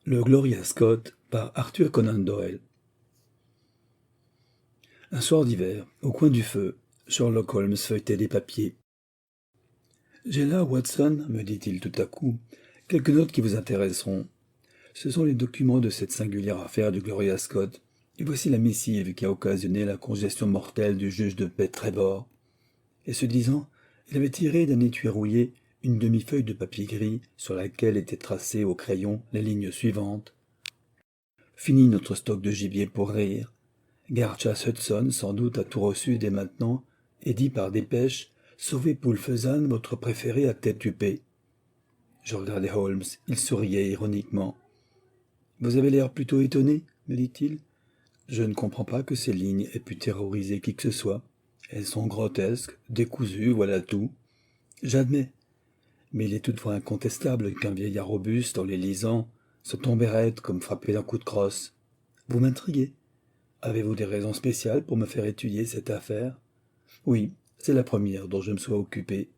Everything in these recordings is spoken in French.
Le Gloria Scott par Arthur Conan Doyle. Un soir d'hiver, au coin du feu, Sherlock Holmes feuilletait des papiers. « J'ai là, Watson, me dit-il tout à coup, quelques notes qui vous intéresseront. Ce sont les documents de cette singulière affaire du Gloria Scott, et voici la missive qui a occasionné la congestion mortelle du juge de paix Trevor. » Et ce disant, il avait tiré d'un étui rouillé une demi-feuille de papier gris sur laquelle étaient tracées au crayon les lignes suivantes. Fini notre stock de gibier pour rire. Garchasse Hudson, sans doute, a tout reçu dès maintenant, et dit par dépêche « Sauvez Poulfesan, votre préféré à tête huppée. » Je regardais Holmes, il souriait ironiquement. « Vous avez l'air plutôt étonné, me dit-il. Je ne comprends pas que ces lignes aient pu terroriser qui que ce soit. Elles sont grotesques, décousues, voilà tout. J'admets. Mais il est toutefois incontestable qu'un vieillard robuste, en les lisant, se tombait raide comme frappé d'un coup de crosse. Vous m'intriguez. Avez-vous des raisons spéciales pour me faire étudier cette affaire? Oui, c'est la première dont je me sois occupé.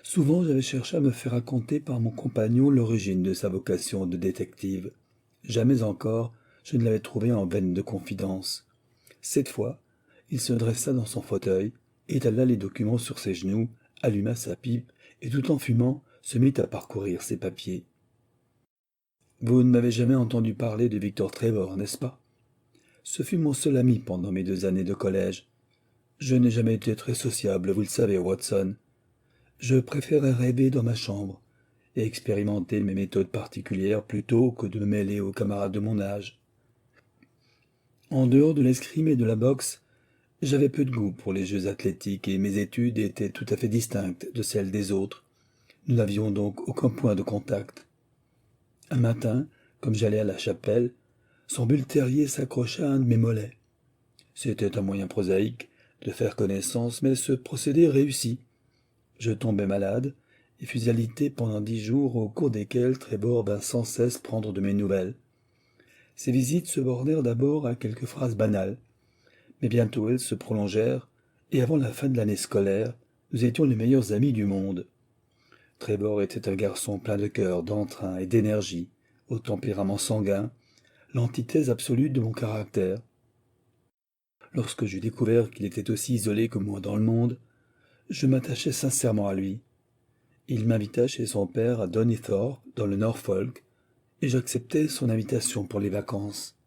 Souvent, j'avais cherché à me faire raconter par mon compagnon l'origine de sa vocation de détective. Jamais encore, je ne l'avais trouvé en veine de confidence. Cette fois, il se dressa dans son fauteuil, étala les documents sur ses genoux, alluma sa pipe, et tout en fumant, se mit à parcourir ses papiers. « Vous ne m'avez jamais entendu parler de Victor Trevor, n'est-ce pas? Ce fut mon seul ami pendant mes 2 années de collège. Je n'ai jamais été très sociable, vous le savez, Watson. Je préférais rêver dans ma chambre et expérimenter mes méthodes particulières plutôt que de me mêler aux camarades de mon âge. En dehors de l'escrime et de la boxe, j'avais peu de goût pour les jeux athlétiques et mes études étaient tout à fait distinctes de celles des autres. Nous n'avions donc aucun point de contact. Un matin, comme j'allais à la chapelle, son bull terrier s'accrocha à un de mes mollets. C'était un moyen prosaïque de faire connaissance, mais ce procédé réussit. Je tombai malade et fus alité pendant 10 jours au cours desquels Trevor vint sans cesse prendre de mes nouvelles. Ces visites se bornèrent d'abord à quelques phrases banales, mais bientôt elles se prolongèrent, et avant la fin de l'année scolaire, nous étions les meilleurs amis du monde. Trevor était un garçon plein de cœur, d'entrain et d'énergie, au tempérament sanguin, l'antithèse absolue de mon caractère. Lorsque j'eus découvert qu'il était aussi isolé que moi dans le monde, je m'attachai sincèrement à lui. Il m'invita chez son père à Donnithorpe, dans le Norfolk, et j'acceptai son invitation pour les vacances.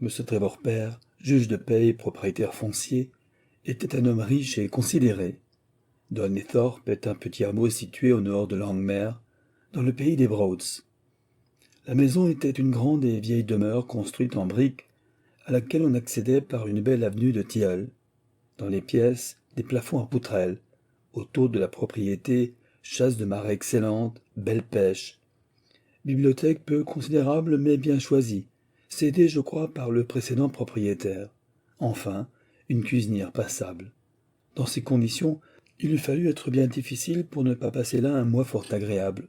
M. Trevor père, juge de paix et propriétaire foncier, était un homme riche et considéré. Donnithorpe est un petit hameau situé au nord de Langmere, dans le pays des Broads. La maison était une grande et vieille demeure construite en briques, à laquelle on accédait par une belle avenue de tilleuls. Dans les pièces, des plafonds en poutrelles. Autour de la propriété, chasse de marée excellente, belle pêche. Bibliothèque peu considérable mais bien choisie, cédée je crois par le précédent propriétaire. Enfin, une cuisinière passable. Dans ces conditions, il eût fallu être bien difficile pour ne pas passer là un mois fort agréable.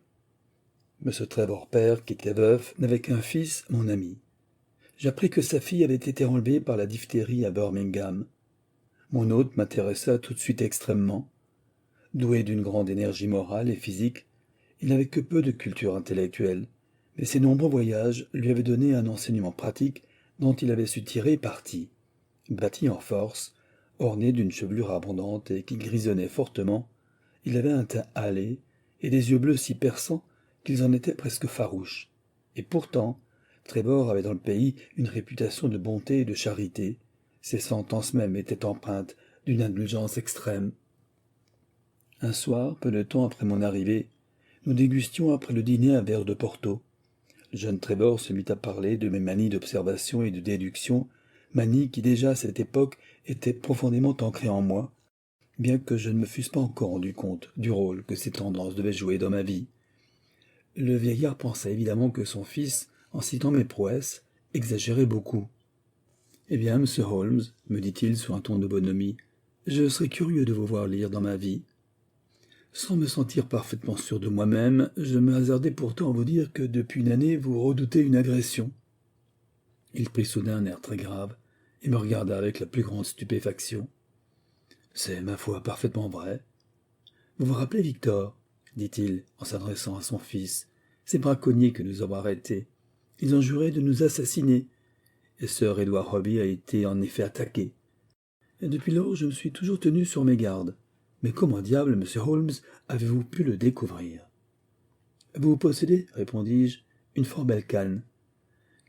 M. Trevor père, qui était veuf, n'avait qu'un fils, mon ami. J'appris que sa fille avait été enlevée par la diphtérie à Birmingham. Mon hôte m'intéressa tout de suite extrêmement. Doué d'une grande énergie morale et physique, il n'avait que peu de culture intellectuelle, mais ses nombreux voyages lui avaient donné un enseignement pratique dont il avait su tirer parti. Bâti en force, orné d'une chevelure abondante et qui grisonnait fortement, il avait un teint hâlé et des yeux bleus si perçants qu'ils en étaient presque farouches. Et pourtant, Trevor avait dans le pays une réputation de bonté et de charité. Ses sentences mêmes étaient empreintes d'une indulgence extrême. Un soir, peu de temps après mon arrivée, nous dégustions après le dîner un verre de Porto. Le jeune Trevor se mit à parler de mes manies d'observation et de déduction, manies qui déjà à cette époque étaient profondément ancrées en moi, bien que je ne me fusse pas encore rendu compte du rôle que ces tendances devaient jouer dans ma vie. Le vieillard pensa évidemment que son fils, en citant mes prouesses, exagérait beaucoup. « Eh bien, monsieur Holmes, me dit-il sur un ton de bonhomie, je serais curieux de vous voir lire dans ma vie. » Sans me sentir parfaitement sûr de moi-même, je me hasardai pourtant à vous dire que depuis une année vous redoutez une agression. Il prit soudain un air très grave et me regarda avec la plus grande stupéfaction. « C'est, ma foi, parfaitement vrai. »« Vous vous rappelez, Victor, dit-il, en s'adressant à son fils, Ces braconniers que nous avons arrêtés. Ils ont juré de nous assassiner. Et Sir Edward Hobby a été en effet attaqué. Et depuis lors, je me suis toujours tenu sur mes gardes. Mais comment diable, monsieur Holmes, avez-vous pu le découvrir? Vous possédez, répondis-je, une fort belle canne.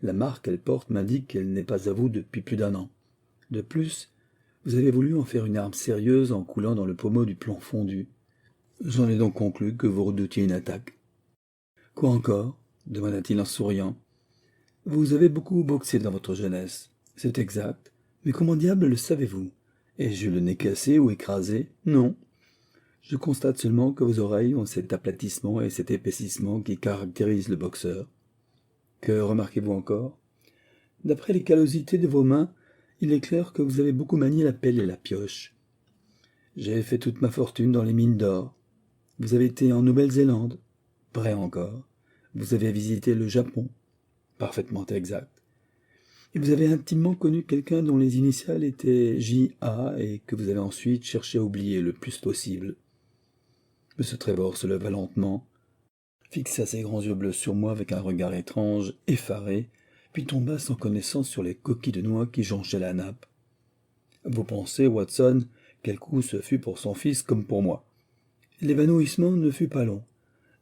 La marque qu'elle porte m'indique qu'elle n'est pas à vous depuis plus d'1 an. De plus, vous avez voulu en faire une arme sérieuse en coulant dans le pommeau du plomb fondu. J'en ai donc conclu que vous redoutiez une attaque. Quoi encore? Demanda-t-il en souriant. Vous avez beaucoup boxé dans votre jeunesse. C'est exact. Mais comment diable le savez-vous? Ai-je eu le nez cassé ou écrasé? Non. Je constate seulement que vos oreilles ont cet aplatissement et cet épaississement qui caractérisent le boxeur. Que remarquez-vous encore? D'après les callosités de vos mains, il est clair que vous avez beaucoup manié la pelle et la pioche. J'ai fait toute ma fortune dans les mines d'or. Vous avez été en Nouvelle-Zélande. Vrai encore. Vous avez visité le Japon. Parfaitement exact. Et vous avez intimement connu quelqu'un dont les initiales étaient J.A. et que vous avez ensuite cherché à oublier le plus possible. M. Trevor se leva lentement, fixa ses grands yeux bleus sur moi avec un regard étrange, effaré, puis tomba sans connaissance sur les coquilles de noix qui jonchaient la nappe. Vous pensez, Watson, quel coup ce fut pour son fils comme pour moi. L'évanouissement ne fut pas long.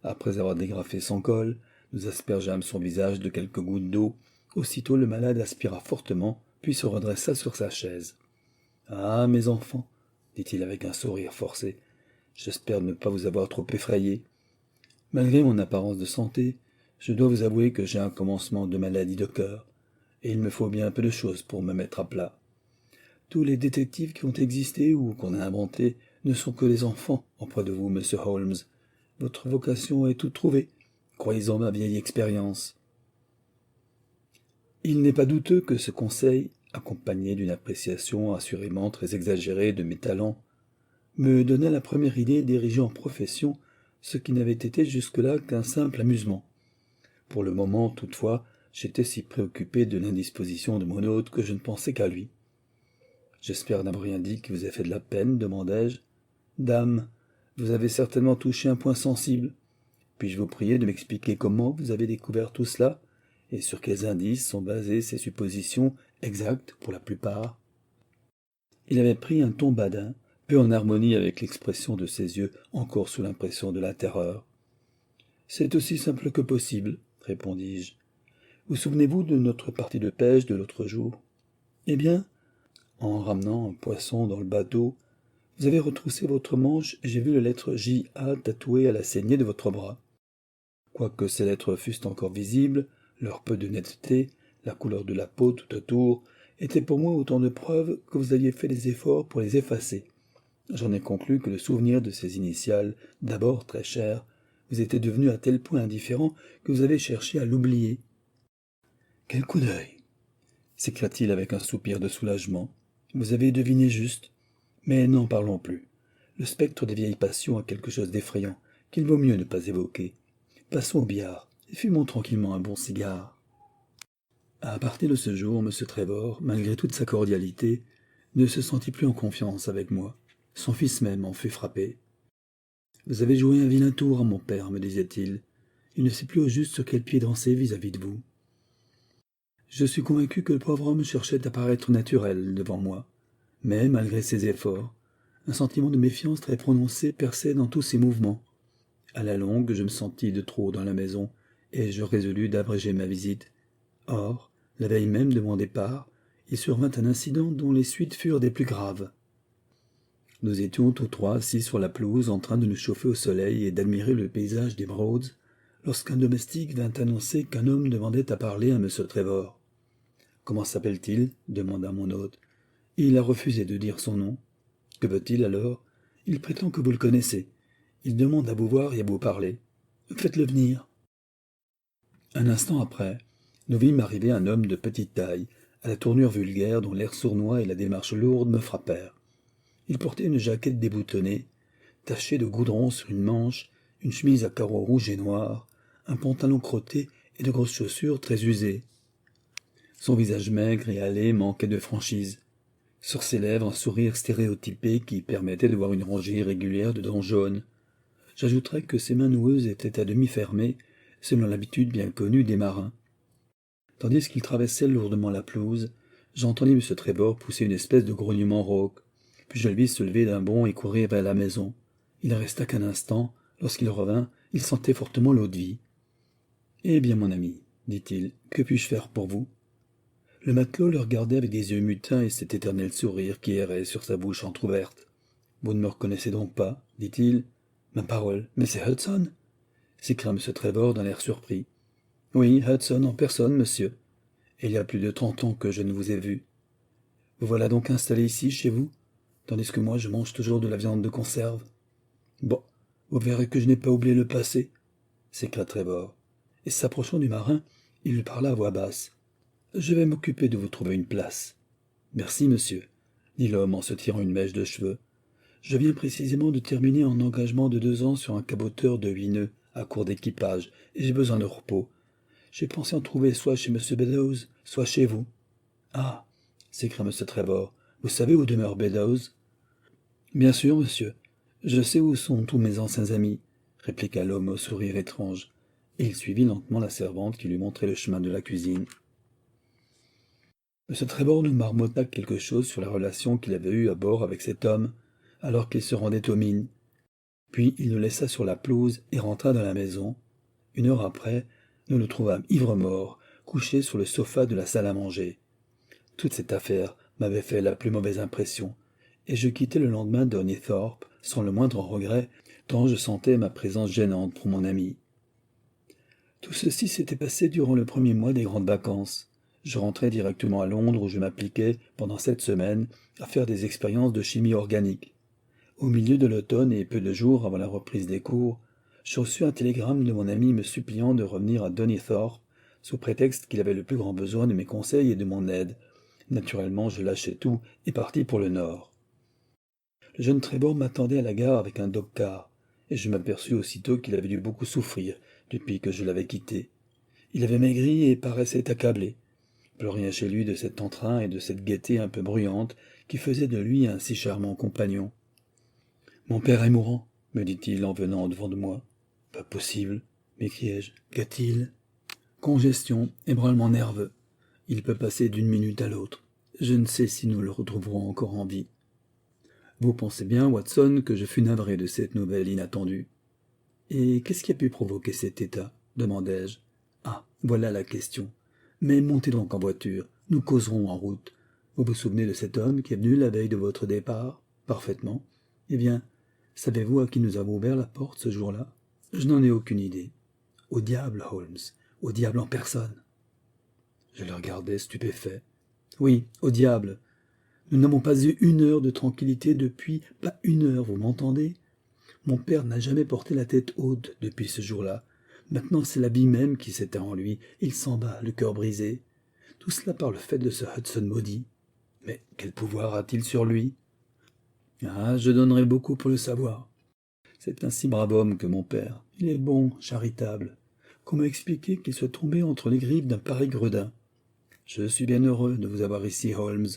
Après avoir dégrafé son col, nous aspergeâmes son visage de quelques gouttes d'eau. Aussitôt le malade aspira fortement, puis se redressa sur sa chaise. « Ah, mes enfants, dit-il avec un sourire forcé, j'espère ne pas vous avoir trop effrayé. Malgré mon apparence de santé, je dois vous avouer que j'ai un commencement de maladie de cœur, et il me faut bien un peu de choses pour me mettre à plat. Tous les détectives qui ont existé ou qu'on a inventés ne sont que des enfants auprès de vous, monsieur Holmes. Votre vocation est toute trouvée. Croyez-en ma vieille expérience. » Il n'est pas douteux que ce conseil, accompagné d'une appréciation assurément très exagérée de mes talents, me donna la première idée d'ériger en profession ce qui n'avait été jusque-là qu'un simple amusement. Pour le moment, toutefois, j'étais si préoccupé de l'indisposition de mon hôte que je ne pensais qu'à lui. « J'espère n'avoir rien dit qui vous ait fait de la peine, demandai-je. Dame, vous avez certainement touché un point sensible. Puis-je vous prier de m'expliquer comment vous avez découvert tout cela, et sur quels indices sont basées ces suppositions exactes pour la plupart ?» Il avait pris un ton badin, peu en harmonie avec l'expression de ses yeux encore sous l'impression de la terreur. « C'est aussi simple que possible, répondis-je. Vous souvenez-vous de notre partie de pêche de l'autre jour? Eh bien, en ramenant un poisson dans le bateau, vous avez retroussé votre manche et j'ai vu la lettre J.A. tatouée à la saignée de votre bras. Quoique ces lettres fussent encore visibles, leur peu de netteté, la couleur de la peau tout autour, étaient pour moi autant de preuves que vous aviez fait des efforts pour les effacer. J'en ai conclu que le souvenir de ces initiales, d'abord très chères, vous était devenu à tel point indifférent que vous avez cherché à l'oublier. « Quel coup d'œil !» s'écria-t-il avec un soupir de soulagement. « Vous avez deviné juste. Mais n'en parlons plus. Le spectre des vieilles passions a quelque chose d'effrayant, qu'il vaut mieux ne pas évoquer. Passons au billard, et fumons tranquillement un bon cigare. » À partir de ce jour, M. Trevor, malgré toute sa cordialité, ne se sentit plus en confiance avec moi. Son fils même en fut frappé. « Vous avez joué un vilain tour à mon père, me disait-il. Il ne sait plus au juste sur quel pied danser vis-à-vis de vous. » Je suis convaincu que le pauvre homme cherchait à paraître naturel devant moi. Mais, malgré ses efforts, un sentiment de méfiance très prononcé perçait dans tous ses mouvements. À la longue, je me sentis de trop dans la maison, et je résolus d'abréger ma visite. Or, la veille même de mon départ, il survint un incident dont les suites furent des plus graves. Nous étions tous trois assis sur la pelouse en train de nous chauffer au soleil et d'admirer le paysage des Broads, lorsqu'un domestique vint annoncer qu'un homme demandait à parler à M. Trevor. « Comment s'appelle-t-il » demanda mon hôte. Il a refusé de dire son nom. « Que veut-il alors ?»« Il prétend que vous le connaissez. Il demande à vous voir et à vous parler. Faites-le venir. » Un instant après, nous vîmes arriver un homme de petite taille, à la tournure vulgaire dont l'air sournois et la démarche lourde me frappèrent. Il portait une jaquette déboutonnée, tachée de goudron sur une manche, une chemise à carreaux rouges et noirs, un pantalon crotté et de grosses chaussures très usées. Son visage maigre et hâlé manquait de franchise. Sur ses lèvres, un sourire stéréotypé qui permettait de voir une rangée irrégulière de dents jaunes. J'ajouterais que ses mains noueuses étaient à demi fermées, selon l'habitude bien connue des marins. Tandis qu'il traversait lourdement la pelouse, j'entendis M. Trevor pousser une espèce de grognement rauque, puis je le vis se lever d'un bond et courir vers la maison. Il ne resta qu'un instant. Lorsqu'il revint, il sentait fortement l'eau-de-vie. « Eh bien, mon ami, dit-il, que puis-je faire pour vous ?» Le matelot le regardait avec des yeux mutins et cet éternel sourire qui errait sur sa bouche entr'ouverte. « Vous ne me reconnaissez donc pas ?» dit-il. « Ma parole, mais c'est Hudson !» s'écria M. Trevor d'un air surpris. « Oui, Hudson en personne, monsieur. Il y a plus de 30 ans que je ne vous ai vu. Vous voilà donc installé ici, chez vous, tandis que moi je mange toujours de la viande de conserve. Bon, vous verrez que je n'ai pas oublié le passé, s'écria Trevor, et s'approchant du marin, il lui parla à voix basse. Je vais m'occuper de vous trouver une place. Merci, monsieur, dit l'homme en se tirant une mèche de cheveux. Je viens précisément de terminer un engagement de 2 ans sur un caboteur de 8 nœuds à court d'équipage, et j'ai besoin de repos. J'ai pensé en trouver soit chez M. Beddoes, soit chez vous. Ah, s'écria M. Trevor, vous savez où demeure Beddoes? Bien sûr, monsieur. Je sais où sont tous mes anciens amis, répliqua l'homme au sourire étrange, et il suivit lentement la servante qui lui montrait le chemin de la cuisine. M. Trevor nous marmotta quelque chose sur la relation qu'il avait eue à bord avec cet homme, alors qu'il se rendait aux mines. Puis il nous laissa sur la pelouse et rentra dans la maison. 1 heure après, nous le trouvâmes ivre-mort, couché sur le sofa de la salle à manger. Toute cette affaire m'avait fait la plus mauvaise impression, et je quittai le lendemain Donnithorpe sans le moindre regret, tant je sentais ma présence gênante pour mon ami. Tout ceci s'était passé durant le 1er mois des grandes vacances. Je rentrai directement à Londres où je m'appliquai, pendant 7 semaines, à faire des expériences de chimie organique. Au milieu de l'automne et peu de jours avant la reprise des cours, je reçus un télégramme de mon ami me suppliant de revenir à Donnithorpe, sous prétexte qu'il avait le plus grand besoin de mes conseils et de mon aide. Naturellement, je lâchai tout et partis pour le nord. Le jeune Trevor m'attendait à la gare avec un dog-car, et je m'aperçus aussitôt qu'il avait dû beaucoup souffrir depuis que je l'avais quitté. Il avait maigri et paraissait accablé. Plus rien chez lui de cet entrain et de cette gaieté un peu bruyante qui faisait de lui un si charmant compagnon. « Mon père est mourant, me dit-il en venant devant de moi. « Pas possible, m'écriai-je. Qu'a-t-il ? Congestion, ébranlement nerveux. Il peut passer d'une minute à l'autre. Je ne sais si nous le retrouverons encore en vie. Vous pensez bien, Watson, que je fus navré de cette nouvelle inattendue. Et qu'est-ce qui a pu provoquer cet état ? Demandai-je. Ah, voilà la question. Mais montez donc en voiture, nous causerons en route. Vous vous souvenez de cet homme qui est venu la veille de votre départ ? Parfaitement. Eh bien, savez-vous à qui nous avons ouvert la porte ce jour-là ? Je n'en ai aucune idée. Au diable, Holmes, au diable en personne. Je le regardais stupéfait. Oui, au diable. Nous n'avons pas eu 1 heure de tranquillité depuis, pas 1 heure, vous m'entendez ? Mon père n'a jamais porté la tête haute depuis ce jour-là. Maintenant, c'est la vie même qui s'éteint en lui. Il s'en bat, le cœur brisé. Tout cela par le fait de ce Hudson maudit. Mais quel pouvoir a-t-il sur lui ? Ah, je donnerais beaucoup pour le savoir. C'est un si brave homme que mon père. Il est bon, charitable. Qu'on m'a expliqué qu'il soit tombé entre les griffes d'un pareil gredin. Je suis bien heureux de vous avoir ici, Holmes.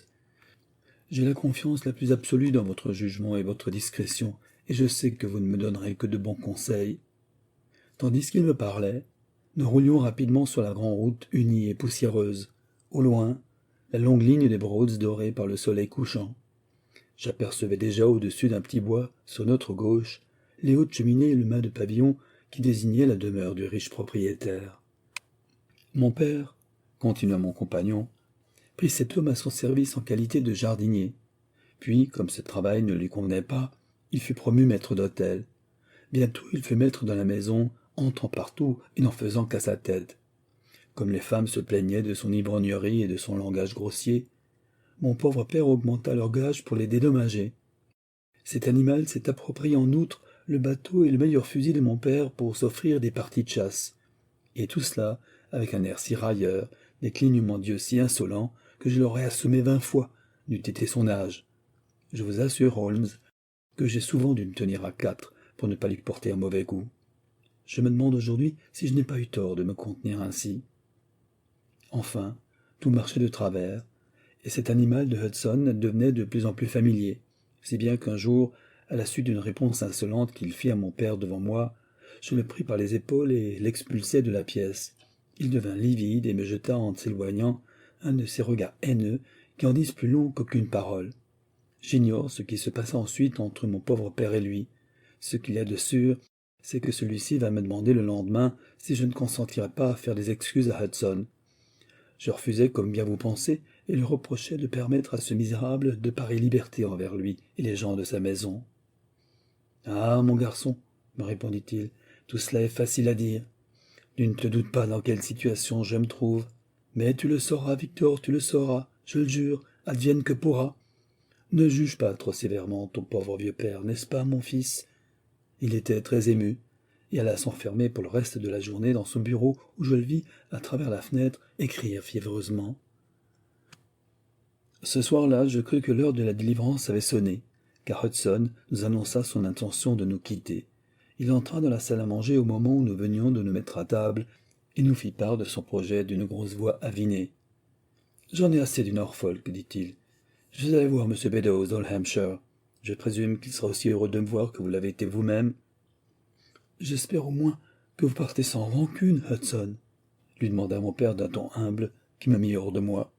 J'ai la confiance la plus absolue dans votre jugement et votre discrétion, et je sais que vous ne me donnerez que de bons conseils. Tandis qu'il me parlait, nous roulions rapidement sur la grande route unie et poussiéreuse. Au loin, la longue ligne des Broads dorée par le soleil couchant. J'apercevais déjà au-dessus d'un petit bois, sur notre gauche, les hautes cheminées et le mât de pavillon qui désignaient la demeure du riche propriétaire. Mon père, continua mon compagnon, prit cet homme à son service en qualité de jardinier. Puis, comme ce travail ne lui convenait pas, il fut promu maître d'hôtel. Bientôt il fut maître dans la maison, entrant partout et n'en faisant qu'à sa tête. Comme les femmes se plaignaient de son ivrognerie et de son langage grossier, mon pauvre père augmenta leur gage pour les dédommager. Cet animal s'est approprié en outre le bateau et le meilleur fusil de mon père pour s'offrir des parties de chasse. Et tout cela avec un air si railleur, des clignements d'yeux si insolents, que je l'aurais assommé 20 fois, n'eût été son âge. Je vous assure, Holmes, que j'ai souvent dû me tenir à 4 pour ne pas lui porter un mauvais goût. Je me demande aujourd'hui si je n'ai pas eu tort de me contenir ainsi. Enfin, tout marchait de travers, et cet animal de Hudson devenait de plus en plus familier, si bien qu'un jour, à la suite d'une réponse insolente qu'il fit à mon père devant moi, Je le pris par les épaules et l'expulsai de la pièce. Il devint livide et me jeta en s'éloignant un de ces regards haineux qui en disent plus long qu'aucune parole. J'ignore ce qui se passa ensuite entre mon pauvre père et lui. Ce qu'il y a de sûr, c'est que celui-ci va me demander le lendemain si je ne consentirais pas à faire des excuses à Hudson. Je refusai, comme bien vous pensez, et lui reprochai de permettre à ce misérable de pareilles libertés envers lui et les gens de sa maison. « Ah, mon garçon, me répondit-il, tout cela est facile à dire. Tu ne te doutes pas dans quelle situation je me trouve. Mais tu le sauras, Victor, tu le sauras, je le jure, advienne que pourra. Ne juge pas trop sévèrement ton pauvre vieux père, n'est-ce pas, mon fils ?» Il était très ému, et alla s'enfermer pour le reste de la journée dans son bureau où je le vis, à travers la fenêtre, écrire fiévreusement. Ce soir-là, je crus que l'heure de la délivrance avait sonné, car Hudson nous annonça son intention de nous quitter. Il entra dans la salle à manger au moment où nous venions de nous mettre à table, et nous fit part de son projet d'une grosse voix avinée. « J'en ai assez du Norfolk, dit-il. Je vais aller voir M. Beddoes dans le Hampshire. Je présume qu'il sera aussi heureux de me voir que vous l'avez été vous-même. »« J'espère au moins que vous partez sans rancune, Hudson, » lui demanda mon père d'un ton humble qui me mit hors de moi.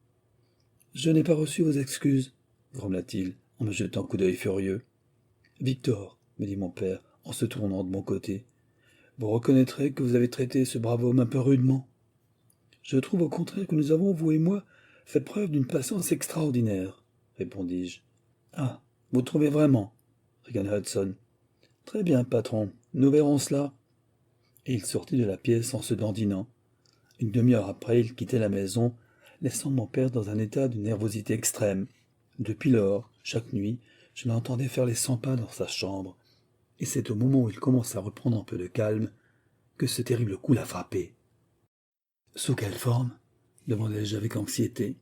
« Je n'ai pas reçu vos excuses, » grommela-t-il en me jetant un coup d'œil furieux. « Victor, » me dit mon père en se tournant de mon côté, « vous reconnaîtrez que vous avez traité ce brave homme un peu rudement. Je trouve au contraire que nous avons, vous et moi, fait preuve d'une patience extraordinaire, répondis-je. Ah, vous trouvez vraiment, ricana Hudson. Très bien, patron, nous verrons cela. Et il sortit de la pièce en se dandinant. Une demi-heure après, il quittait la maison, laissant mon père dans un état de nervosité extrême. Depuis lors, chaque nuit, je l'entendais faire les 100 pas dans sa chambre, et c'est au moment où il commence à reprendre un peu de calme que ce terrible coup l'a frappé. « Sous quelle forme ?» demandai-je avec anxiété.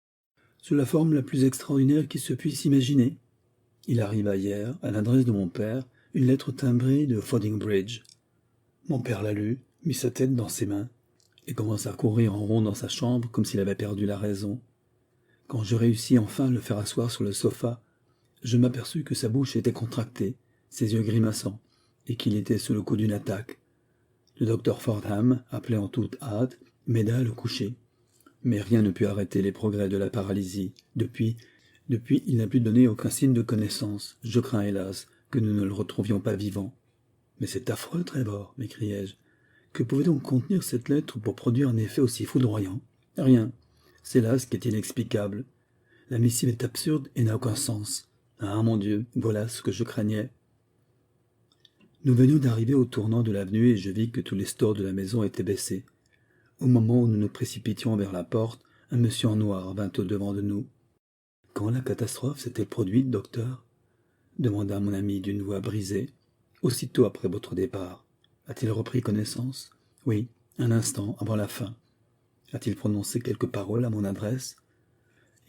« Sous la forme la plus extraordinaire qui se puisse imaginer. Il arriva hier, à l'adresse de mon père, une lettre timbrée de Fordingbridge. Mon père la lut, mit sa tête dans ses mains, et commença à courir en rond dans sa chambre comme s'il avait perdu la raison. Quand je réussis enfin à le faire asseoir sur le sofa, je m'aperçus que sa bouche était contractée, ses yeux grimaçants, et qu'il était sous le coup d'une attaque. Le docteur Fordham, appelé en toute hâte, m'aida à le coucher. Mais rien ne put arrêter les progrès de la paralysie. Depuis, il n'a plus donné aucun signe de connaissance. Je crains, hélas, que nous ne le retrouvions pas vivant. « Mais c'est affreux, Trevor, m'écriai-je. Que pouvait donc contenir cette lettre pour produire un effet aussi foudroyant? Rien. C'est là ce qui est inexplicable. La missive est absurde et n'a aucun sens. Ah, mon Dieu, voilà ce que je craignais. » Nous venions d'arriver au tournant de l'avenue et je vis que tous les stores de la maison étaient baissés. Au moment où nous nous précipitions vers la porte, un monsieur en noir vint au-devant de nous. « Quand la catastrophe s'est-elle produite, docteur ?» demanda mon ami d'une voix brisée. « Aussitôt après votre départ. A-t-il repris connaissance ? » ?»« Oui, un instant avant la fin. »« A-t-il prononcé quelques paroles à mon adresse ? » ?»«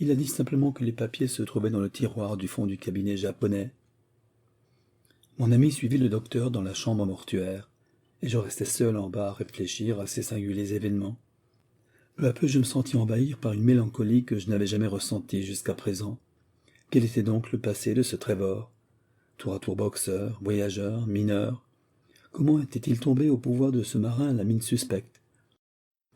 Il a dit simplement que les papiers se trouvaient dans le tiroir du fond du cabinet japonais. » Mon ami suivit le docteur dans la chambre mortuaire, et je restai seul en bas à réfléchir à ces singuliers événements. Peu à peu je me sentis envahir par une mélancolie que je n'avais jamais ressentie jusqu'à présent. Quel était donc le passé de ce Trevor ? Tour à tour boxeur, voyageur, mineur. Comment était-il tombé au pouvoir de ce marin à la mine suspecte ?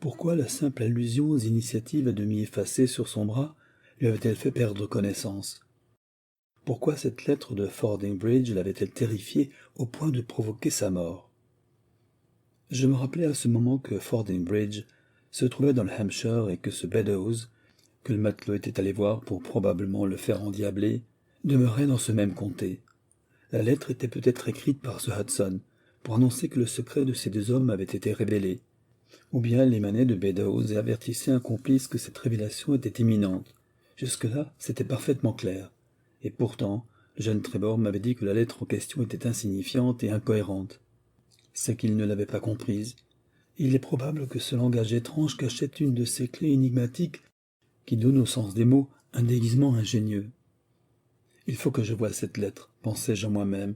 Pourquoi la simple allusion aux initiatives à demi effacées sur son bras lui avait-elle fait perdre connaissance ? Pourquoi cette lettre de Fordingbridge l'avait-elle terrifié au point de provoquer sa mort ? Je me rappelai à ce moment que Fordingbridge se trouvait dans le Hampshire et que ce Beddoes, que le matelot était allé voir pour probablement le faire endiabler, demeurait dans ce même comté. La lettre était peut-être écrite par ce Hudson, pour annoncer que le secret de ces deux hommes avait été révélé, ou bien elle émanait de Beddoes et avertissait un complice que cette révélation était imminente. Jusque-là, c'était parfaitement clair. Et pourtant, le jeune Trevor m'avait dit que la lettre en question était insignifiante et incohérente. C'est qu'il ne l'avait pas comprise. Il est probable que ce langage étrange cachait une de ces clés énigmatiques qui donnent au sens des mots un déguisement ingénieux. Il faut que je voie cette lettre, pensai-je en moi-même.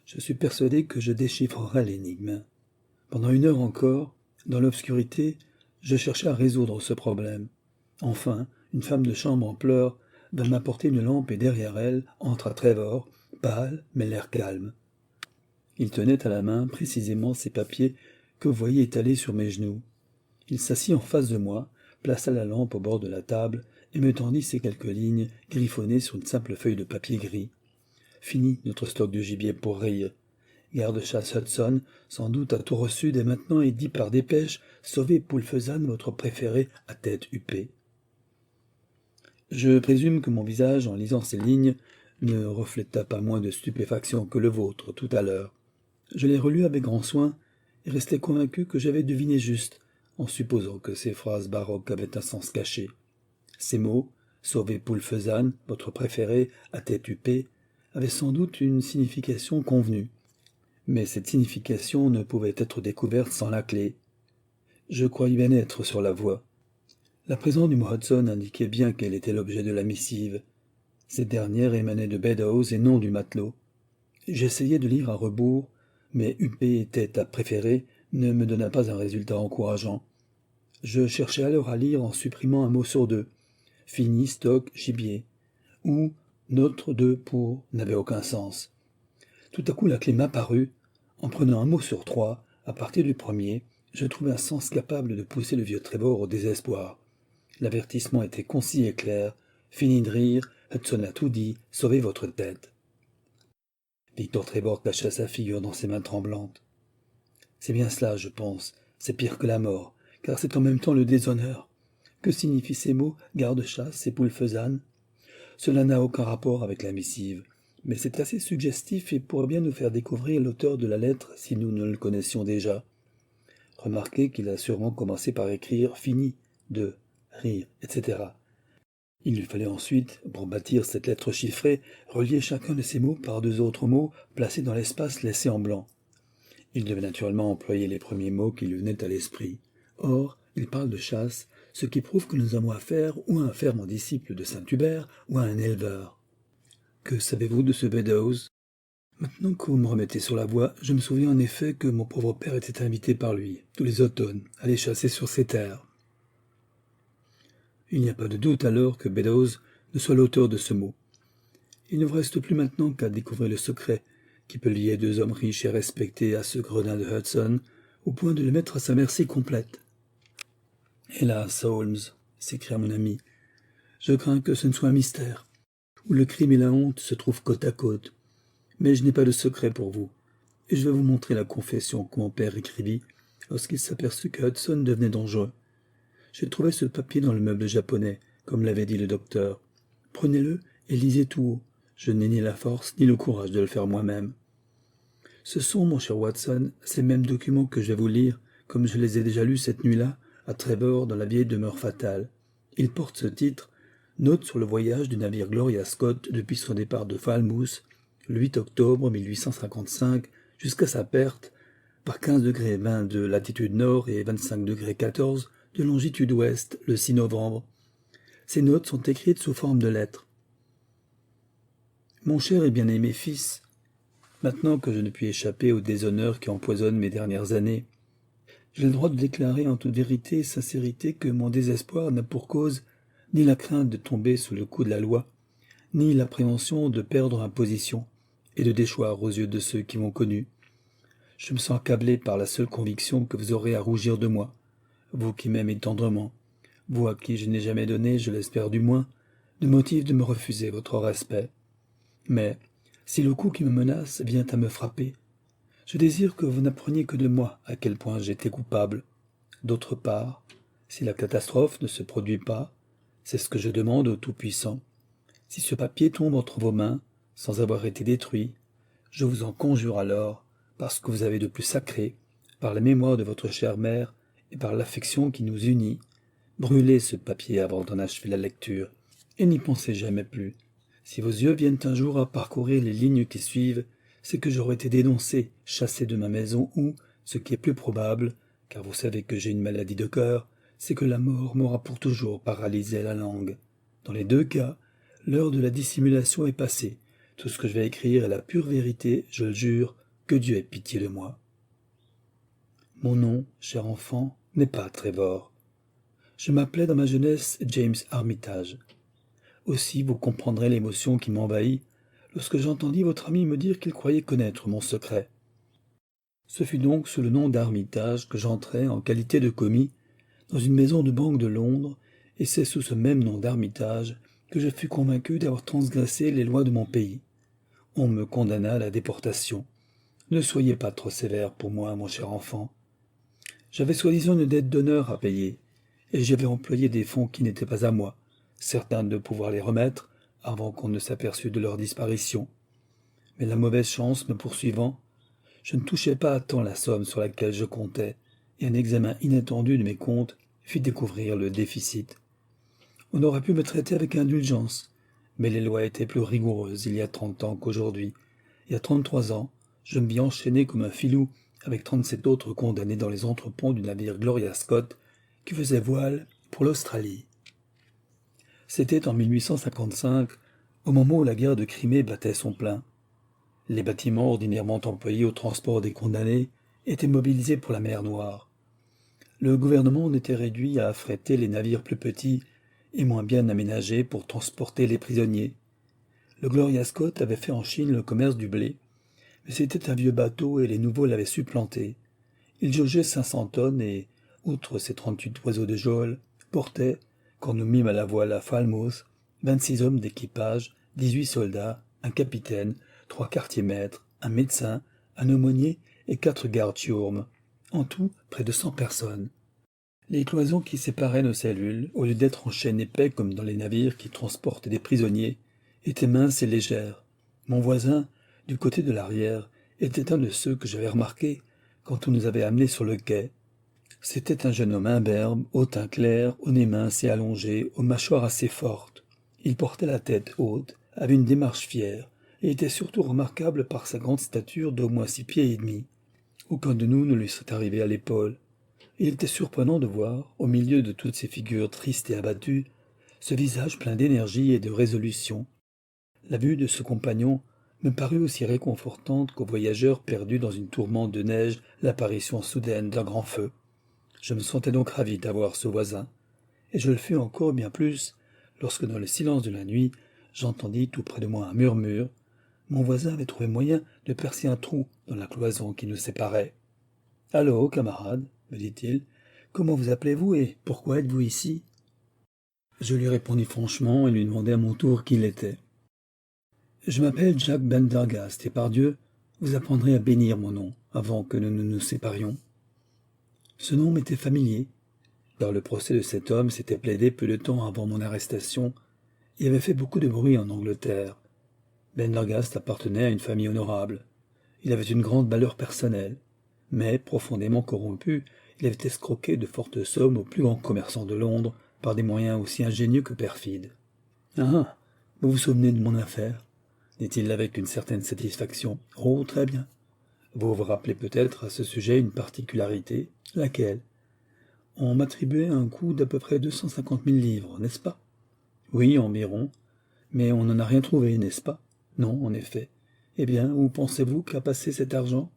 Je suis persuadé que je déchiffrerai l'énigme. Pendant 1 heure encore, dans l'obscurité, je cherchai à résoudre ce problème. Enfin, une femme de chambre en pleurs vint m'apporter une lampe et derrière elle entra Trevor, pâle mais l'air calme. Il tenait à la main précisément ces papiers que vous voyez étalés sur mes genoux. Il s'assit en face de moi, plaça la lampe au bord de la table et me tendit ces quelques lignes griffonnées sur une simple feuille de papier gris. Fini notre stock de gibier pour rire. Garde-chasse Hudson, sans doute a tout reçu dès maintenant et dit par dépêche, sauvez Poulfezane, votre préféré, à tête huppée. Je présume que mon visage, en lisant ces lignes, ne refléta pas moins de stupéfaction que le vôtre tout à l'heure. Je les relus avec grand soin et restai convaincu que j'avais deviné juste, en supposant que ces phrases baroques avaient un sens caché. Ces mots, sauvez Poulfezane, votre préféré, à tête huppée, avaient sans doute une signification convenue. Mais cette signification ne pouvait être découverte sans la clé. Je croyais bien être sur la voie. La présence du mot Hudson indiquait bien quel était l'objet de la missive. Cette dernière émanait de Beddoes et non du matelot. J'essayai de lire à rebours, mais huppé était à préférer ne me donna pas un résultat encourageant. Je cherchais alors à lire en supprimant un mot sur deux. Fini, stock, gibier. Ou notre deux pour n'avait aucun sens. Tout à coup la clé m'apparut. En prenant un mot sur trois, à partir du premier, je trouvai un sens capable de pousser le vieux Trevor au désespoir. L'avertissement était concis et clair. Fini de rire, Hudson a tout dit, sauvez votre tête. Victor Trevor cacha sa figure dans ses mains tremblantes. C'est bien cela, je pense. C'est pire que la mort, car c'est en même temps le déshonneur. Que signifient ces mots, garde-chasse et Poulfezane? Cela n'a aucun rapport avec la missive, mais c'est assez suggestif et pourrait bien nous faire découvrir l'auteur de la lettre si nous ne le connaissions déjà. Remarquez qu'il a sûrement commencé par écrire « fini »,« de »,« rire », etc. Il lui fallait ensuite, pour bâtir cette lettre chiffrée, relier chacun de ces mots par deux autres mots placés dans l'espace laissé en blanc. Il devait naturellement employer les premiers mots qui lui venaient à l'esprit. Or, il parle de chasse, ce qui prouve que nous avons affaire ou à un fervent disciple de Saint-Hubert ou à un éleveur. Que savez-vous de ce Beddoes? Maintenant que vous me remettez sur la voie, je me souviens en effet que mon pauvre père était invité par lui, tous les automnes, à aller chasser sur ses terres. Il n'y a pas de doute alors que Beddoes ne soit l'auteur de ce mot. Il ne vous reste plus maintenant qu'à découvrir le secret qui peut lier deux hommes riches et respectés à ce gredin de Hudson, au point de le mettre à sa merci complète. « Hélas, Holmes, s'écria mon ami, je crains que ce ne soit un mystère, où le crime et la honte se trouvent côte à côte. Mais je n'ai pas de secret pour vous, et je vais vous montrer la confession que mon père écrivit lorsqu'il s'aperçut que Hudson devenait dangereux. J'ai trouvé ce papier dans le meuble japonais, comme l'avait dit le docteur. Prenez-le et lisez tout haut. Je n'ai ni la force ni le courage de le faire moi-même. Ce sont, mon cher Watson, ces mêmes documents que je vais vous lire, comme je les ai déjà lus cette nuit-là, à Trevor dans la vieille demeure fatale. Ils portent ce titre, Note sur le voyage du navire Gloria Scott depuis son départ de Falmouth, le 8 octobre 1855, jusqu'à sa perte, par 15° 20 de latitude nord et 25° 14 de longitude ouest, le 6 novembre. Ces notes sont écrites sous forme de lettres. Mon cher et bien-aimé fils, maintenant que je ne puis échapper au déshonneur qui empoisonne mes dernières années, j'ai le droit de déclarer en toute vérité et sincérité que mon désespoir n'a pour cause ni la crainte de tomber sous le coup de la loi, ni l'appréhension de perdre ma position et de déchoir aux yeux de ceux qui m'ont connu. Je me sens accablé par la seule conviction que vous aurez à rougir de moi, vous qui m'aimez tendrement, vous à qui je n'ai jamais donné, je l'espère du moins, de motif de me refuser votre respect. Mais, si le coup qui me menace vient à me frapper, je désire que vous n'appreniez que de moi à quel point j'étais coupable. D'autre part, si la catastrophe ne se produit pas, c'est ce que je demande au Tout-Puissant. Si ce papier tombe entre vos mains, sans avoir été détruit, je vous en conjure alors, parce que vous avez de plus sacré, par la mémoire de votre chère mère et par l'affection qui nous unit, brûlez ce papier avant d'en achever la lecture, et n'y pensez jamais plus. Si vos yeux viennent un jour à parcourir les lignes qui suivent, c'est que j'aurai été dénoncé, chassé de ma maison ou, ce qui est plus probable, car vous savez que j'ai une maladie de cœur, c'est que la mort m'aura pour toujours paralysé la langue. Dans les deux cas, l'heure de la dissimulation est passée. Tout ce que je vais écrire est la pure vérité, je le jure, que Dieu ait pitié de moi. Mon nom, cher enfant, n'est pas Trevor. Je m'appelais dans ma jeunesse James Armitage. Aussi vous comprendrez l'émotion qui m'envahit lorsque j'entendis votre ami me dire qu'il croyait connaître mon secret. Ce fut donc sous le nom d'Armitage que j'entrai en qualité de commis dans une maison de banque de Londres, et c'est sous ce même nom d'Armitage que je fus convaincu d'avoir transgressé les lois de mon pays. On me condamna à la déportation. Ne soyez pas trop sévère pour moi, mon cher enfant. J'avais soi-disant une dette d'honneur à payer, et j'avais employé des fonds qui n'étaient pas à moi, certain de pouvoir les remettre avant qu'on ne s'aperçût de leur disparition. Mais la mauvaise chance me poursuivant, je ne touchai pas à temps la somme sur laquelle je comptais, et un examen inattendu de mes comptes fit découvrir le déficit. On aurait pu me traiter avec indulgence, mais les lois étaient plus rigoureuses il y a 30 ans qu'aujourd'hui. Il y a 33 ans, je me vis enchaîné comme un filou avec 37 autres condamnés dans les entreponts du navire Gloria Scott qui faisait voile pour l'Australie. C'était en 1855, au moment où la guerre de Crimée battait son plein. Les bâtiments ordinairement employés au transport des condamnés étaient mobilisés pour la mer Noire. Le gouvernement en était réduit à affréter les navires plus petits et moins bien aménagés pour transporter les prisonniers. Le Gloria Scott avait fait en Chine le commerce du blé, mais c'était un vieux bateau et les nouveaux l'avaient supplanté. Il jaugeait 500 tonnes et, outre ses 38 oiseaux de geôle, portait, quand nous mîmes à la voile à Falmouth, 26 hommes d'équipage, 18 soldats, un capitaine, 3 quartiers-maîtres, un médecin, un aumônier et 4 gardes-chiourmes. En tout, près de 100 personnes. Les cloisons qui séparaient nos cellules, au lieu d'être en chêne épais comme dans les navires qui transportent des prisonniers, étaient minces et légères. Mon voisin, du côté de l'arrière, était un de ceux que j'avais remarqués quand on nous avait amenés sur le quai. C'était un jeune homme imberbe, au teint clair, au nez mince et allongé, aux mâchoires assez fortes. Il portait la tête haute, avait une démarche fière, et était surtout remarquable par sa grande stature d'au moins 6 pieds et demi. Aucun de nous ne lui serait arrivé à l'épaule. Il était surprenant de voir, au milieu de toutes ces figures tristes et abattues, ce visage plein d'énergie et de résolution. La vue de ce compagnon me parut aussi réconfortante qu'au voyageur perdu dans une tourmente de neige l'apparition soudaine d'un grand feu. Je me sentais donc ravi d'avoir ce voisin, et je le fus encore bien plus lorsque dans le silence de la nuit j'entendis tout près de moi un murmure. Mon voisin avait trouvé moyen de percer un trou dans la cloison qui nous séparait. « Allô, camarade, me dit-il, comment vous appelez-vous et pourquoi êtes-vous ici ?» Je lui répondis franchement et lui demandai à mon tour qui il était. « Je m'appelle Jack Bendergast et par Dieu, vous apprendrez à bénir mon nom avant que nous ne nous séparions. » Ce nom m'était familier, car le procès de cet homme s'était plaidé peu de temps avant mon arrestation et avait fait beaucoup de bruit en Angleterre. Bendergast appartenait à une famille honorable. Il avait une grande valeur personnelle, mais, profondément corrompu, il avait escroqué de fortes sommes aux plus grands commerçants de Londres par des moyens aussi ingénieux que perfides. « Ah, vous vous souvenez de mon affaire ?» dit-il avec une certaine satisfaction. « Oh, très bien. Vous vous rappelez peut-être à ce sujet une particularité. Laquelle ? On m'attribuait un coût d'à peu près 250 000 livres, n'est-ce pas ? Oui, environ. Mais on n'en a rien trouvé, n'est-ce pas ? Non, en effet. Eh bien, où pensez-vous qu'a passé cet argent ?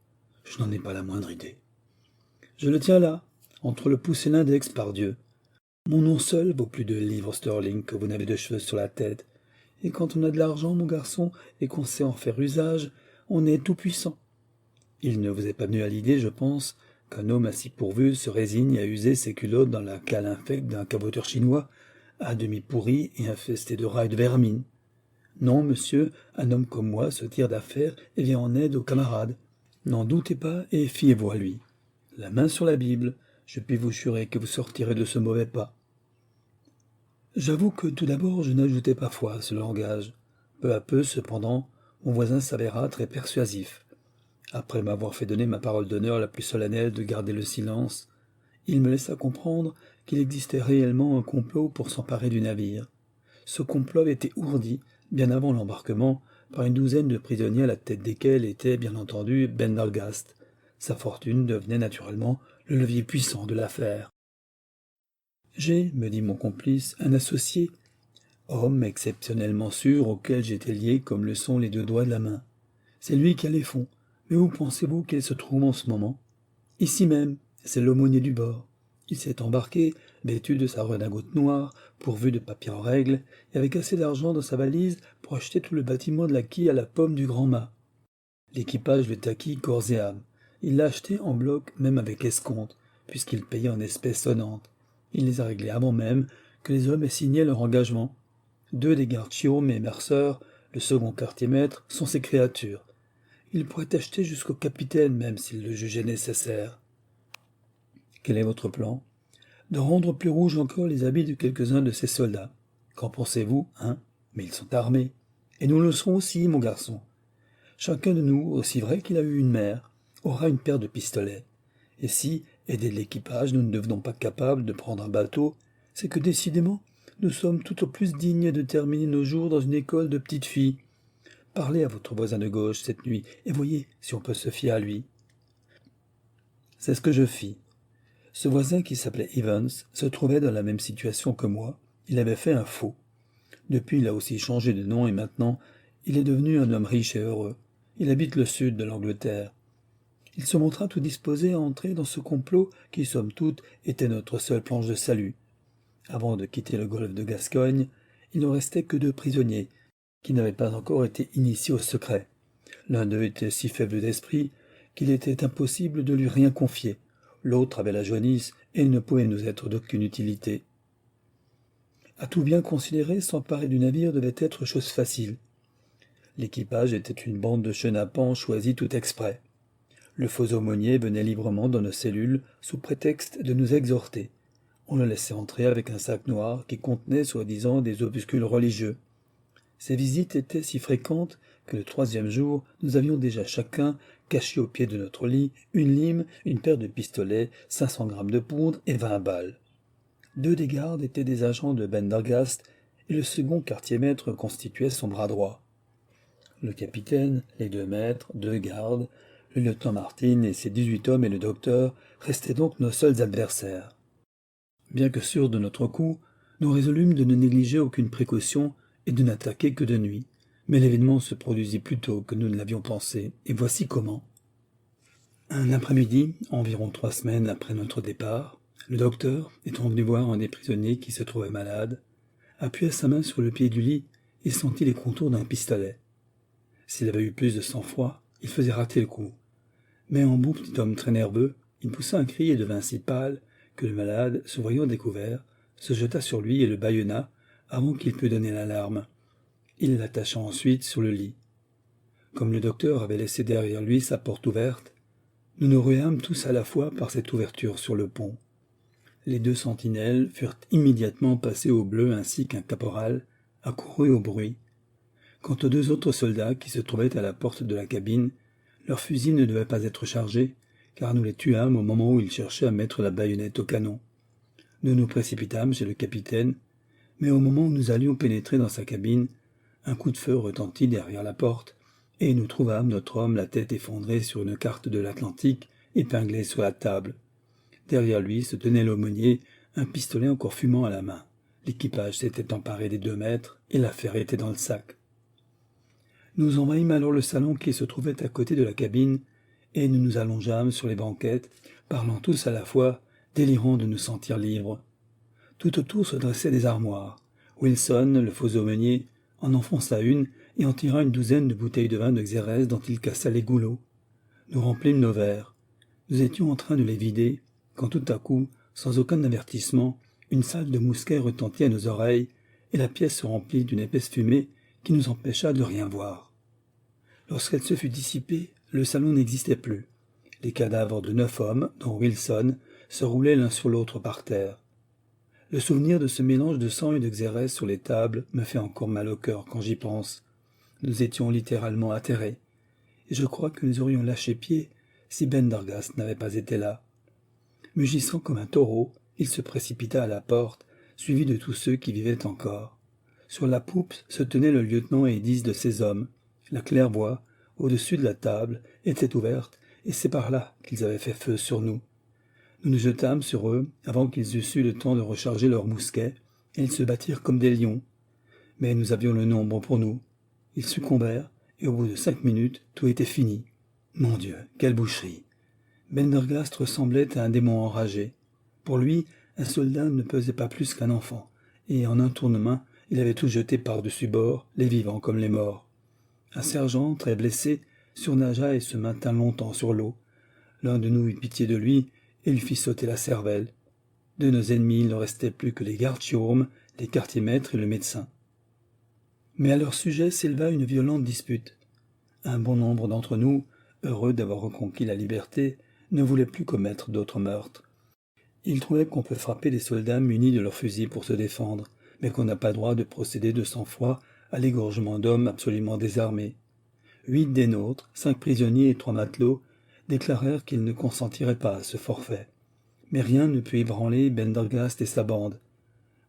Je n'en ai pas la moindre idée. Je le tiens là, entre le pouce et l'index, pardieu. Mon nom seul vaut plus de livres sterling que vous n'avez de cheveux sur la tête. Et quand on a de l'argent, mon garçon, et qu'on sait en faire usage, on est tout puissant. Il ne vous est pas venu à l'idée, je pense, qu'un homme ainsi pourvu se résigne à user ses culottes dans la cale infecte d'un caboteur chinois, à demi pourri et infesté de rats et de vermine. Non, monsieur, un homme comme moi se tire d'affaire et vient en aide aux camarades. N'en doutez pas et fiez-vous à lui. La main sur la Bible, je puis vous jurer que vous sortirez de ce mauvais pas. J'avoue que tout d'abord je n'ajoutais pas foi à ce langage. Peu à peu, cependant, mon voisin s'avéra très persuasif. Après m'avoir fait donner ma parole d'honneur la plus solennelle de garder le silence, il me laissa comprendre qu'il existait réellement un complot pour s'emparer du navire. Ce complot avait été ourdi, bien avant l'embarquement, par une douzaine de prisonniers à la tête desquels était, bien entendu, Bendergast. Sa fortune devenait naturellement le levier puissant de l'affaire. « J'ai, me dit mon complice, un associé, homme exceptionnellement sûr auquel j'étais lié comme le sont les 2 doigts de la main. C'est lui qui a les fonds. Mais où pensez-vous qu'il se trouve en ce moment ? Ici même, c'est l'aumônier du bord. Il s'est embarqué, vêtu de sa redingote noire, pourvu de papiers en règle, et avec assez d'argent dans sa valise pour acheter tout le bâtiment de la quille à la pomme du grand mât. L'équipage le taquit corps et âme, Il l'a acheté en bloc, même avec escompte, puisqu'il payait en espèces sonnantes. Il les a réglés avant même que les hommes aient signé leur engagement. 2 des gardes Chiome et Mercer, le second quartier-maître, sont ses créatures. Il pourrait acheter jusqu'au capitaine même s'il le jugeait nécessaire. Quel est votre plan? De rendre plus rouges encore les habits de quelques-uns de ses soldats. Qu'en pensez-vous, hein? Mais ils sont armés. Et nous le serons aussi, mon garçon. Chacun de nous, aussi vrai qu'il a eu une mère, aura une paire de pistolets. Et si, aidés de l'équipage, nous ne devenons pas capables de prendre un bateau, c'est que décidément, nous sommes tout au plus dignes de terminer nos jours dans une école de petites filles. Parlez à votre voisin de gauche cette nuit, et voyez si on peut se fier à lui. C'est ce que je fis. Ce voisin qui s'appelait Evans se trouvait dans la même situation que moi. Il avait fait un faux. Depuis, il a aussi changé de nom et maintenant, il est devenu un homme riche et heureux. Il habite le sud de l'Angleterre. Il se montra tout disposé à entrer dans ce complot qui, somme toute, était notre seule planche de salut. Avant de quitter le golfe de Gascogne, il ne restait que 2 prisonniers, qui n'avaient pas encore été initiés au secret. L'un d'eux était si faible d'esprit qu'il était impossible de lui rien confier. L'autre avait la jaunisse et il ne pouvait nous être d'aucune utilité. À tout bien considérer, s'emparer du navire devait être chose facile. L'équipage était une bande de chenapans choisis tout exprès. Le faux aumônier venait librement dans nos cellules sous prétexte de nous exhorter. On le laissait entrer avec un sac noir qui contenait soi-disant des opuscules religieux. Ces visites étaient si fréquentes que le 3e jour, nous avions déjà chacun, caché au pied de notre lit, une lime, une paire de pistolets, 500 grammes de poudre et 20 balles. 2 des gardes étaient des agents de Pendergast et le second quartier-maître constituait son bras droit. Le capitaine, les 2 maîtres, 2 gardes, le lieutenant Martin et ses 18 hommes et le docteur restaient donc nos seuls adversaires. Bien que sûrs de notre coup, nous résolûmes de ne négliger aucune précaution et de n'attaquer que de nuit. Mais l'événement se produisit plus tôt que nous ne l'avions pensé, et voici comment. Un après-midi, environ 3 semaines après notre départ, le docteur, étant venu voir un des prisonniers qui se trouvait malade, appuya sa main sur le pied du lit et sentit les contours d'un pistolet. S'il avait eu plus de sang-froid, il faisait rater le coup. Mais en bon petit homme très nerveux, il poussa un cri et devint si pâle que le malade, se voyant découvert, se jeta sur lui et le bâillonna avant qu'il pût donner l'alarme. Il l'attacha ensuite sur le lit. Comme le docteur avait laissé derrière lui sa porte ouverte, nous nous ruâmes tous à la fois par cette ouverture sur le pont. Les 2 sentinelles furent immédiatement passées au bleu ainsi qu'un caporal accourut au bruit. Quant aux 2 autres soldats qui se trouvaient à la porte de la cabine, leurs fusils ne devaient pas être chargés, car nous les tuâmes au moment où ils cherchaient à mettre la baïonnette au canon. Nous nous précipitâmes chez le capitaine, mais au moment où nous allions pénétrer dans sa cabine, un coup de feu retentit derrière la porte, et nous trouvâmes notre homme la tête effondrée sur une carte de l'Atlantique, épinglée sur la table. Derrière lui se tenait l'aumônier, un pistolet encore fumant à la main. L'équipage s'était emparé des 2 maîtres, et l'affaire était dans le sac. Nous envahîmes alors le salon qui se trouvait à côté de la cabine, et nous nous allongeâmes sur les banquettes, parlant tous à la fois, délirant de nous sentir libres. Tout autour se dressaient des armoires. Wilson, le faux aumônier, en enfonça une et en tira une 12aine de bouteilles de vin de Xérès dont il cassa les goulots. Nous remplîmes nos verres. Nous étions en train de les vider, quand tout à coup, sans aucun avertissement, une salve de mousquet retentit à nos oreilles, et la pièce se remplit d'une épaisse fumée qui nous empêcha de rien voir. Lorsqu'elle se fut dissipée, le salon n'existait plus. Les cadavres de 9 hommes, dont Wilson, se roulaient l'un sur l'autre par terre. Le souvenir de ce mélange de sang et de Xérès sur les tables me fait encore mal au cœur quand j'y pense. Nous étions littéralement atterrés, et je crois que nous aurions lâché pied si Pendergast n'avait pas été là. Mugissant comme un taureau, il se précipita à la porte, suivi de tous ceux qui vivaient encore. Sur la poupe se tenait le lieutenant et 10 de ses hommes. La claire-voie, au-dessus de la table, était ouverte, et c'est par là qu'ils avaient fait feu sur nous. Nous nous jetâmes sur eux avant qu'ils eussent eu le temps de recharger leurs mousquets, et ils se battirent comme des lions. Mais nous avions le nombre pour nous. Ils succombèrent, et au bout de 5 minutes, tout était fini. Mon Dieu, quelle boucherie! Pendergast ressemblait à un démon enragé. Pour lui, un soldat ne pesait pas plus qu'un enfant, et en un tournement, il avait tout jeté par-dessus bord, les vivants comme les morts. Un sergent, très blessé, surnagea et se maintint longtemps sur l'eau. L'un de nous eut pitié de lui et lui fit sauter la cervelle. De nos ennemis, il ne restait plus que les gardes-chiourmes, les quartiers-maîtres et le médecin. Mais à leur sujet s'éleva une violente dispute. Un bon nombre d'entre nous, heureux d'avoir reconquis la liberté, ne voulaient plus commettre d'autres meurtres. Ils trouvaient qu'on peut frapper des soldats munis de leurs fusils pour se défendre, mais qu'on n'a pas droit de procéder de sang-froid à l'égorgement d'hommes absolument désarmés. 8 des nôtres, 5 prisonniers et 3 matelots, déclarèrent qu'ils ne consentiraient pas à ce forfait. Mais rien ne put ébranler Bendergast et sa bande.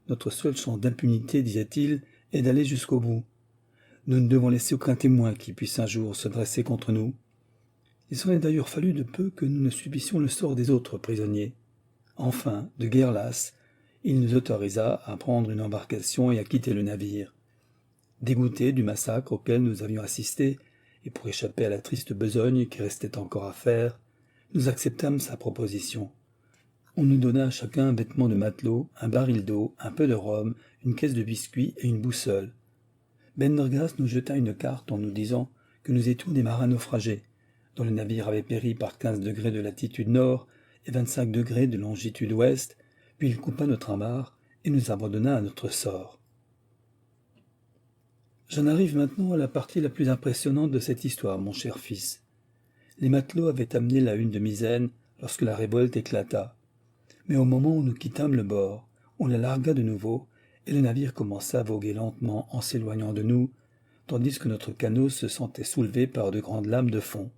Notre seule chance d'impunité, disait-il, est d'aller jusqu'au bout. Nous ne devons laisser aucun témoin qui puisse un jour se dresser contre nous. Il serait d'ailleurs fallu de peu que nous ne subissions le sort des autres prisonniers. Enfin, de guerre lasse, il nous autorisa à prendre une embarcation et à quitter le navire. Dégoûtés du massacre auquel nous avions assisté, et pour échapper à la triste besogne qui restait encore à faire, nous acceptâmes sa proposition. On nous donna à chacun un vêtement de matelot, un baril d'eau, un peu de rhum, une caisse de biscuits et une boussole. Bendergast nous jeta une carte en nous disant que nous étions des marins naufragés, dont le navire avait péri par 15 degrés de latitude nord et 25 degrés de longitude ouest, puis il coupa notre amarre et nous abandonna à notre sort. J'en arrive maintenant à la partie la plus impressionnante de cette histoire, mon cher fils. Les matelots avaient amené la hune de misaine lorsque la révolte éclata. Mais au moment où nous quittâmes le bord, on la largua de nouveau, et le navire commença à voguer lentement en s'éloignant de nous, tandis que notre canot se sentait soulevé par de grandes lames de fond.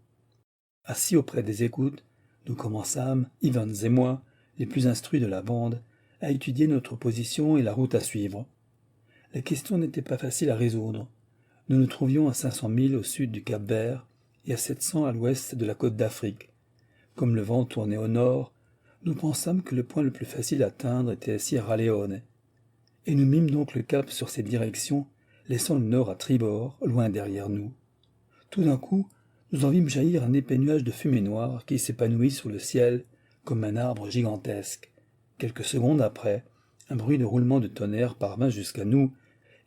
Assis auprès des écoutes, nous commençâmes, Evans et moi, les plus instruits de la bande, à étudier notre position et la route à suivre. La question n'était pas facile à résoudre. Nous nous trouvions à 500 milles au sud du Cap-Vert et à 700 à l'ouest de la côte d'Afrique. Comme le vent tournait au nord, nous pensâmes que le point le plus facile à atteindre était Sierra Leone. Et nous mîmes donc le cap sur cette direction, laissant le nord à tribord, loin derrière nous. Tout d'un coup, nous en vîmes jaillir un épais nuage de fumée noire qui s'épanouit sous le ciel comme un arbre gigantesque. Quelques secondes après, un bruit de roulement de tonnerre parvint jusqu'à nous,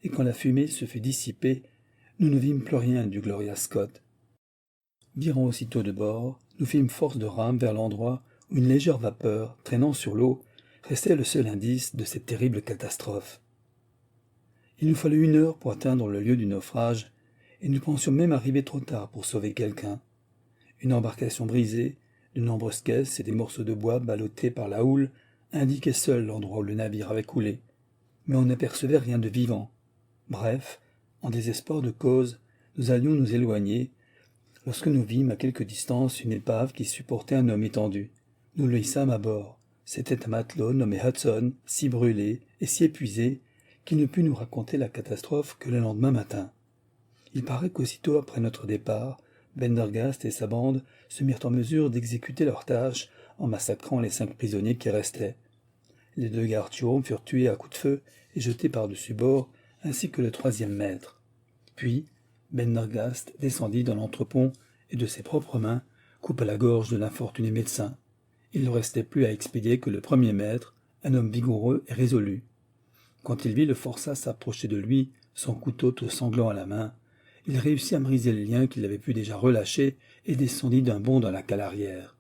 et quand la fumée se fut dissipée, nous ne vîmes plus rien du Gloria Scott. Virant aussitôt de bord, nous fîmes force de rame vers l'endroit où une légère vapeur, traînant sur l'eau, restait le seul indice de cette terrible catastrophe. Il nous fallut 1 heure pour atteindre le lieu du naufrage, et nous pensions même arriver trop tard pour sauver quelqu'un. Une embarcation brisée, de nombreuses caisses et des morceaux de bois ballottés par la houle indiquaient seuls l'endroit où le navire avait coulé, mais on n'apercevait rien de vivant. Bref, en désespoir de cause, nous allions nous éloigner, lorsque nous vîmes à quelque distance une épave qui supportait un homme étendu. Nous le hissâmes à bord. C'était un matelot nommé Hudson, si brûlé et si épuisé qu'il ne put nous raconter la catastrophe que le lendemain matin. Il paraît qu'aussitôt après notre départ, Bendergast et sa bande se mirent en mesure d'exécuter leur tâche en massacrant les 5 prisonniers qui restaient. Les 2 gardes-chiourmes furent tués à coups de feu et jetés par-dessus bord, ainsi que le 3e maître. Puis, Bendergast descendit dans l'entrepont et de ses propres mains coupa la gorge de l'infortuné médecin. Il ne restait plus à expédier que le 1er maître, un homme vigoureux et résolu. Quand il vit le forçat s'approcher de lui, son couteau tout sanglant à la main, il réussit à briser le lien qu'il avait pu déjà relâcher et descendit d'un bond dans la cale arrière.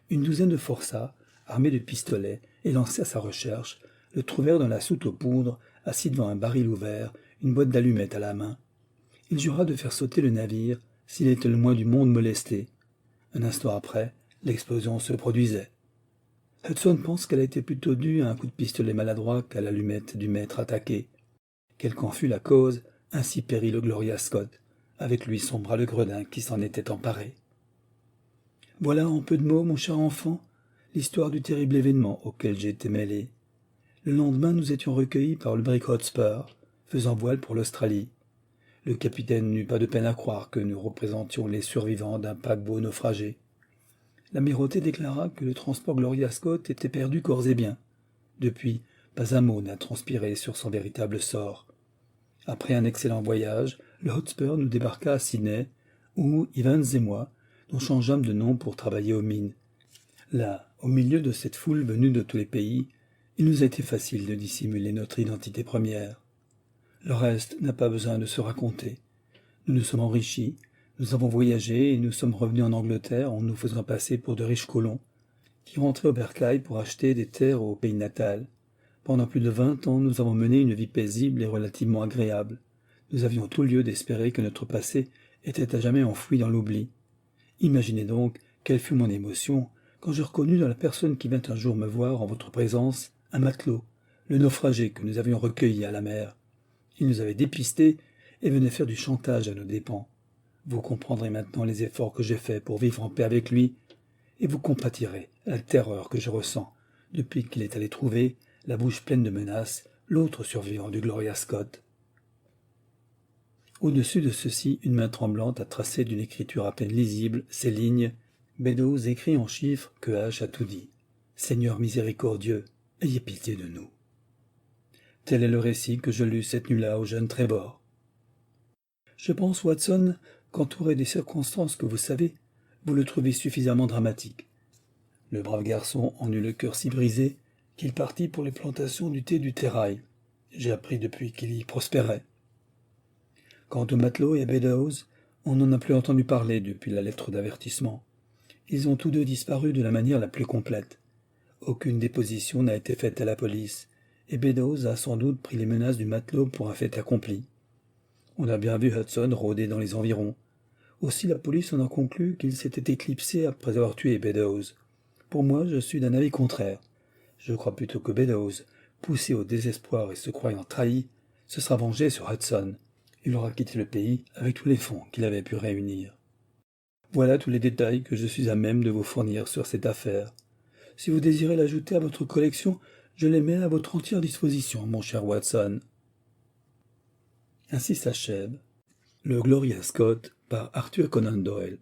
Une douzaine de forçats, armés de pistolets et lancés à sa recherche, le trouvèrent dans la soute aux poudres, assis devant un baril ouvert, une boîte d'allumettes à la main. Il jura de faire sauter le navire s'il était le moins du monde molesté. Un instant après, l'explosion se produisait. Hudson pense qu'elle a été plutôt due à un coup de pistolet maladroit qu'à l'allumette du maître attaqué. Quelle qu'en fût la cause, ainsi périt le Gloria Scott, avec lui son bras le gredin qui s'en était emparé. Voilà en peu de mots, mon cher enfant, l'histoire du terrible événement auquel j'ai été mêlé. Le lendemain, nous étions recueillis par le brick Hotspur, faisant voile pour l'Australie. Le capitaine n'eut pas de peine à croire que nous représentions les survivants d'un paquebot naufragé. L'amirauté déclara que le transport Gloria Scott était perdu corps et biens. Depuis, pas un mot n'a transpiré sur son véritable sort. Après un excellent voyage, le Hotspur nous débarqua à Sydney, où Evans et moi, nous changeâmes de nom pour travailler aux mines. Là, au milieu de cette foule venue de tous les pays, il nous a été facile de dissimuler notre identité première. Le reste n'a pas besoin de se raconter. Nous nous sommes enrichis, Nous avons voyagé et nous sommes revenus en Angleterre en nous faisant passer pour de riches colons, qui rentraient au bercail pour acheter des terres au pays natal. Pendant plus de 20 ans, nous avons mené une vie paisible et relativement agréable. Nous avions tout lieu d'espérer que notre passé était à jamais enfoui dans l'oubli. Imaginez donc quelle fut mon émotion quand je reconnus dans la personne qui vint un jour me voir en votre présence un matelot, le naufragé que nous avions recueilli à la mer. Il nous avait dépistés et venait faire du chantage à nos dépens. Vous comprendrez maintenant les efforts que j'ai faits pour vivre en paix avec lui, et vous compatirez à la terreur que je ressens depuis qu'il est allé trouver, la bouche pleine de menaces, l'autre survivant du Gloria Scott. Au-dessus de ceci, une main tremblante a tracé d'une écriture à peine lisible ces lignes. Beddoes écrit en chiffres que H a tout dit. Seigneur miséricordieux, ayez pitié de nous. Tel est le récit que je lus cette nuit-là au jeune Trevor. Je pense, Watson, qu'entouré des circonstances que vous savez, vous le trouvez suffisamment dramatique. Le brave garçon en eut le cœur si brisé qu'il partit pour les plantations du thé du Terrail. J'ai appris depuis qu'il y prospérait. Quant au matelot et à Beddoes, on n'en a plus entendu parler depuis la lettre d'avertissement. Ils ont tous deux disparu de la manière la plus complète. Aucune déposition n'a été faite à la police, et Beddoes a sans doute pris les menaces du matelot pour un fait accompli. On a bien vu Hudson rôder dans les environs. Aussi la police en a conclu qu'il s'était éclipsé après avoir tué Beddoes. Pour moi, je suis d'un avis contraire. Je crois plutôt que Beddoes, poussé au désespoir et se croyant trahi, se sera vengé sur Hudson. Il aura quitté le pays avec tous les fonds qu'il avait pu réunir. Voilà tous les détails que je suis à même de vous fournir sur cette affaire. Si vous désirez l'ajouter à votre collection, je les mets à votre entière disposition, mon cher Watson. Ainsi s'achève le Gloria Scott par Arthur Conan Doyle.